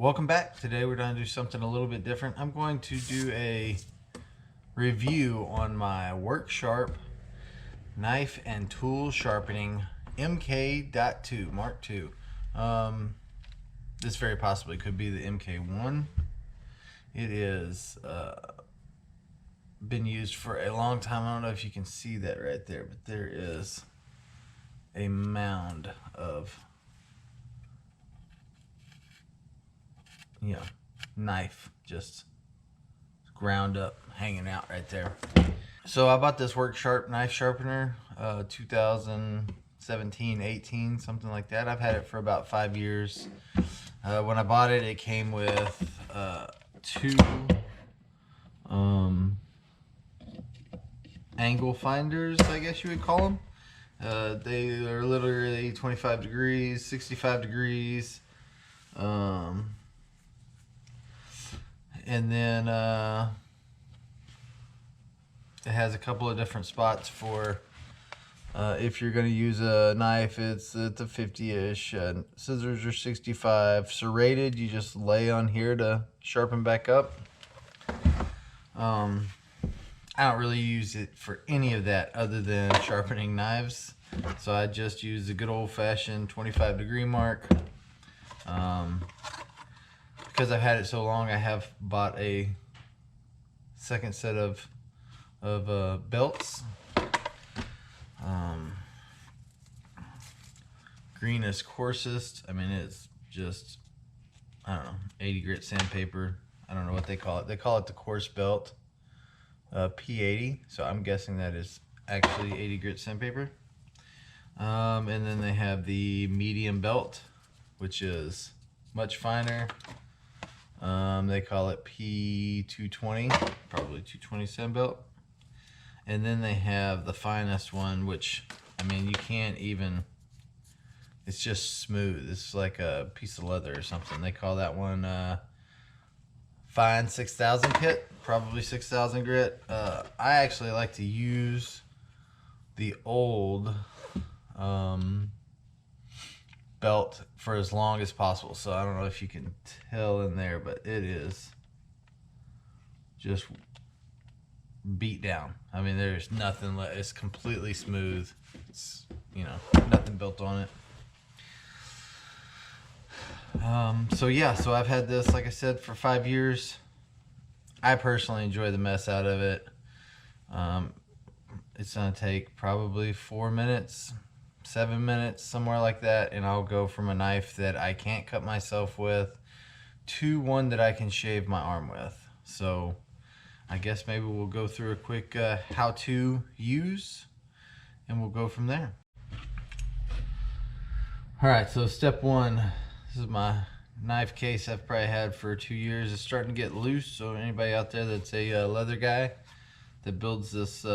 Welcome back. Today we're going to do something a little bit different. I'm going to do a review on my WorkSharp Knife and Tool Sharpening MK.2 Mark II. This very possibly could be the MK1. It is been used for a long time. I don't know if you can see that right there, but there is a mound of knife just ground up hanging out right there. So I bought this WorkSharp knife sharpener 2017 18, something like that. I've had it for about 5 years. When I bought it, it came with two angle finders, I guess you would call them. They are literally 25 degrees, 65 degrees, and then it has a couple of different spots for if you're going to use a knife, it's a 50-ish. Scissors are 65. Serrated, you just lay on here to sharpen back up. I don't really use it for any of that other than sharpening knives. So I just use the good old-fashioned 25-degree mark. Because I've had it so long, I have bought a second set of belts. Green is coarsest. I mean, it's just, I don't know, 80 grit sandpaper. I don't know what they call it. They call it the coarse belt, P80. So I'm guessing that is actually 80 grit sandpaper. And then they have the medium belt, which is much finer. They call it P220, probably 220 sand belt. And then they have the finest one, which, I mean, you can't even, it's just smooth. It's like a piece of leather or something. They call that one fine 6000 kit, probably 6000 grit. I actually like to use the old belt for as long as possible. So I don't know if you can tell in there, but it is just beat down. I mean, there's nothing left. It's completely smooth. It's, you know, nothing built on it. So yeah, so I've had this, like I said, for 5 years. I personally enjoy the mess out of it. It's gonna take probably 4 minutes, 7 minutes, somewhere like that, and I'll go from a knife that I can't cut myself with to one that I can shave my arm with. So I guess maybe we'll go through a quick how to use, and we'll go from there. All right, so step one, this is my knife case I've probably had for 2 years. It's starting to get loose, so anybody out there that's a leather guy that builds this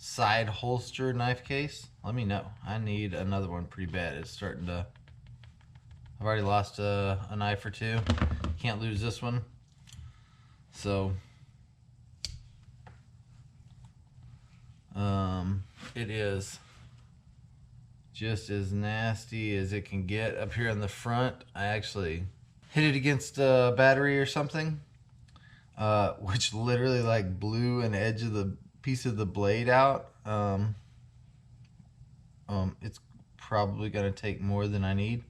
side holster knife case, let me know. I need another one pretty bad. It's starting to, I've already lost a knife or two. Can't lose this one. So it is just as nasty as it can get. Up here in the front, I actually hit it against a battery or something, which literally like blew an edge of the piece of the blade out. It's probably gonna take more than I need,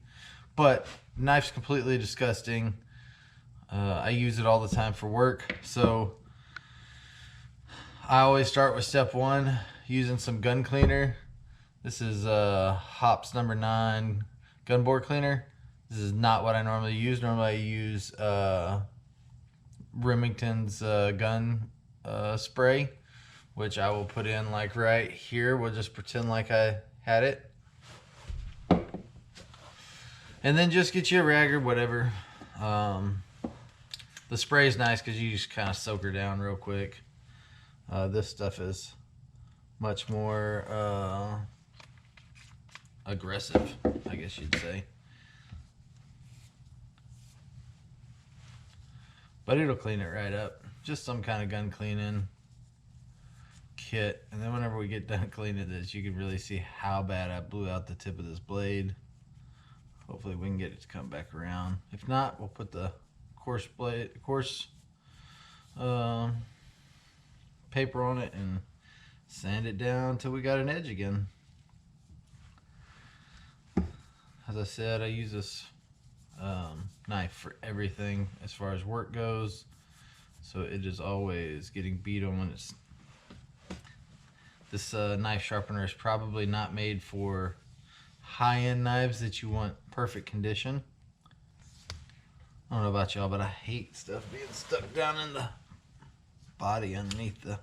but knife's completely disgusting. I use it all the time for work, so I always start with step one, using some gun cleaner. This is Hops number 9 gun bore cleaner. This is not what I normally use. Normally I use Remington's gun spray, which I will put in like right here. We'll just pretend like I had it. And then just get you a rag or whatever. The spray is nice because you just kind of soak her down real quick. This stuff is much more aggressive, I guess you'd say. But it'll clean it right up. Just some kind of gun cleaning kit. And then whenever we get done cleaning this, you can really see how bad I blew out the tip of this blade. Hopefully we can get it to come back around. If not, we'll put the coarse paper on it and sand it down until we got an edge again. As I said, I use this knife for everything as far as work goes, so it is always getting beat on when it's. This knife sharpener is probably not made for high-end knives that you want perfect condition. I don't know about y'all, but I hate stuff being stuck down in the body underneath the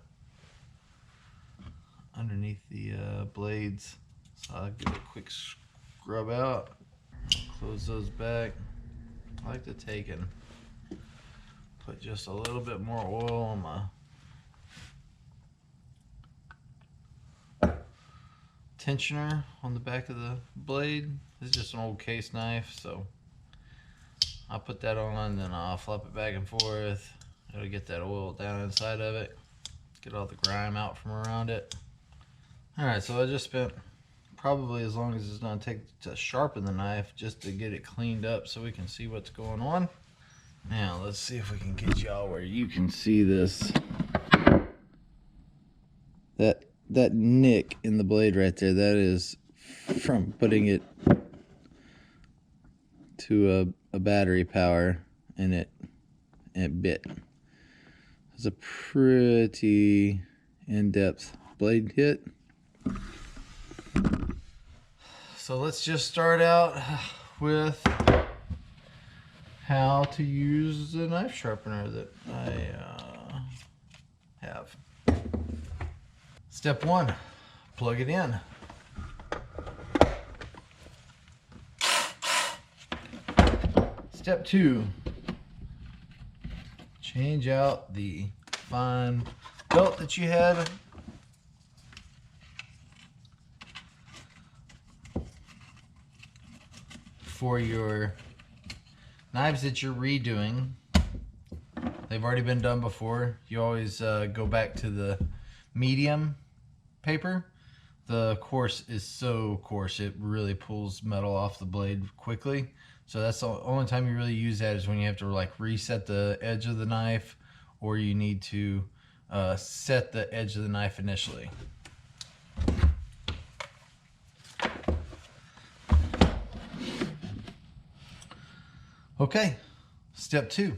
blades. So I'll give it a quick scrub out, close those back. I like to take and put just a little bit more oil on my tensioner on the back of the blade. This is just an old case knife, so I'll put that on and then I'll flip it back and forth. It'll get that oil down inside of it, get all the grime out from around it. Alright, so I just spent probably as long as it's going to take to sharpen the knife just to get it cleaned up so we can see what's going on. Now let's see if we can get y'all where you can see this. That nick in the blade right there, that is from putting it to a battery power and it bit. It's a pretty in-depth blade hit. So let's just start out with how to use the knife sharpener that I have. Step 1, plug it in. Step 2, change out the fine belt that you had. For your knives that you're redoing, they've already been done before. You always go back to the medium paper. The coarse is so coarse it really pulls metal off the blade quickly. So that's the only time you really use that is when you have to like reset the edge of the knife, or you need to set the edge of the knife initially. Okay, step 2.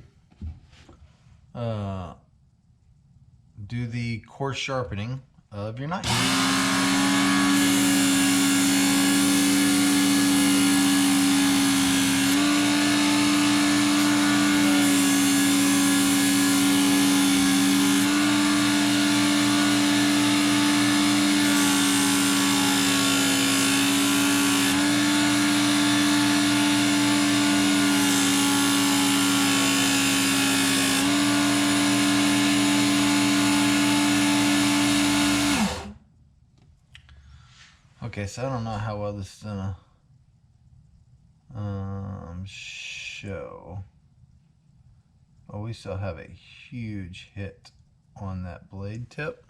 Do the coarse sharpening of your knife. Okay, so I don't know how well this is gonna show. Well, we still have a huge hit on that blade tip.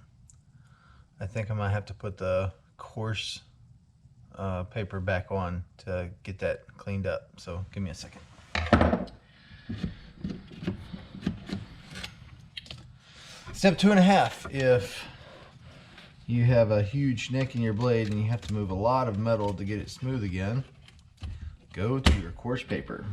I think I might have to put the coarse paper back on to get that cleaned up. So give me a second. Step 2.5. If you have a huge nick in your blade and you have to move a lot of metal to get it smooth again, go to your coarse paper.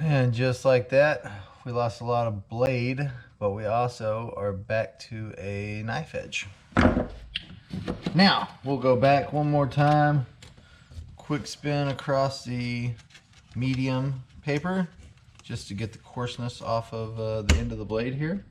And just like that, we lost a lot of blade, but we also are back to a knife edge. Now we'll go back one more time. Quick spin across the medium paper just to get the coarseness off of the end of the blade here.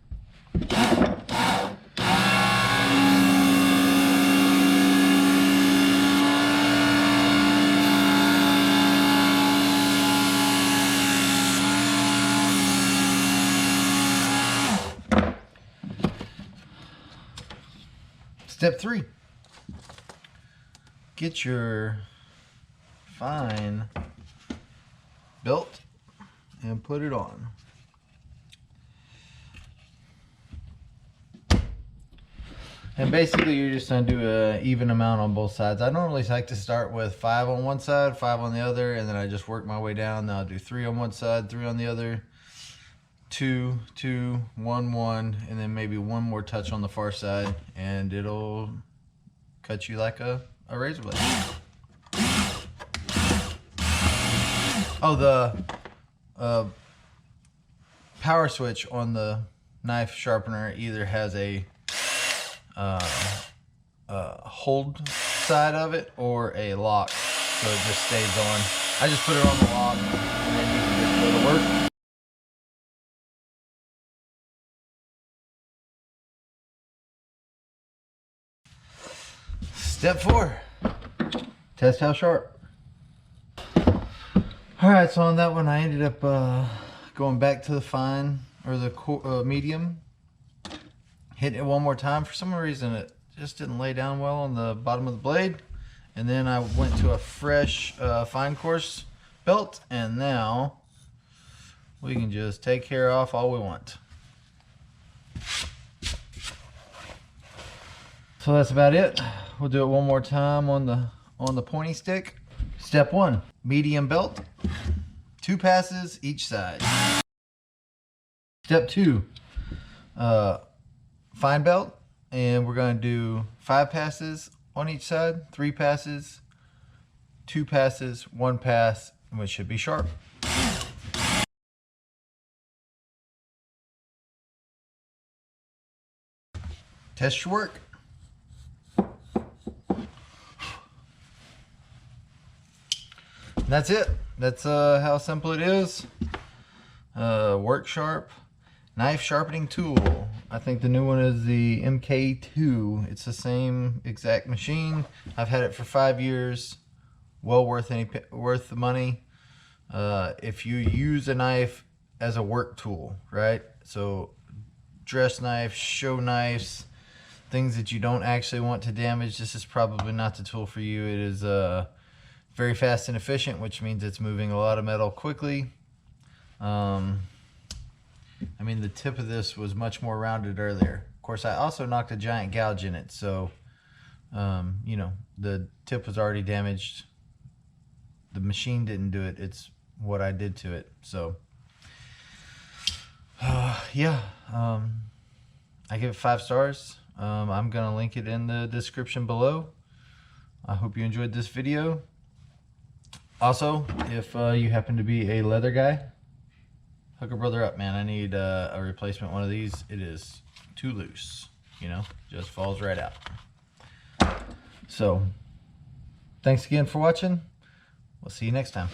Step 3. Get your fine belt and put it on. And basically you're just going to do an even amount on both sides. I normally like to start with 5 on one side, 5 on the other, and then I just work my way down. Then I'll do 3 on one side, 3 on the other, 2, 2, 1, 1, and then maybe one more touch on the far side, and it'll cut you like a razor blade. Oh, the power switch on the knife sharpener either has a hold side of it or a lock, so it just stays on. I just put it on the lock, and then you can just go to work. Step 4, test how sharp. Alright, so on that one I ended up going back to the fine, or the medium, hitting it one more time. For some reason it just didn't lay down well on the bottom of the blade. And then I went to a fresh fine coarse belt, and now we can just take hair off all we want. So that's about it. We'll do it one more time on the pointy stick. Step 1, medium belt, 2 passes each side. Step 2, fine belt, and we're going to do 5 passes on each side, 3 passes, 2 passes, 1 pass, which should be sharp. Test your work. That's it. That's how simple it is. WORKSHARP Knife Sharpening Tool. I think the new one is the MK2. It's the same exact machine. I've had it for 5 years. Well worth the money. If you use a knife as a work tool, right? So dress knives, show knives, things that you don't actually want to damage, this is probably not the tool for you. It is very fast and efficient, which means it's moving a lot of metal quickly. I mean, the tip of this was much more rounded earlier. Of course, I also knocked a giant gouge in it, so you know, the tip was already damaged. The machine didn't do it, it's what I did to it. So yeah, I give it 5 stars. I'm gonna link it in the description below. I hope you enjoyed this video. Also, if you happen to be a leather guy, hook a brother up, man. I need a replacement one of these. It is too loose, you know, just falls right out. So thanks again for watching. We'll see you next time.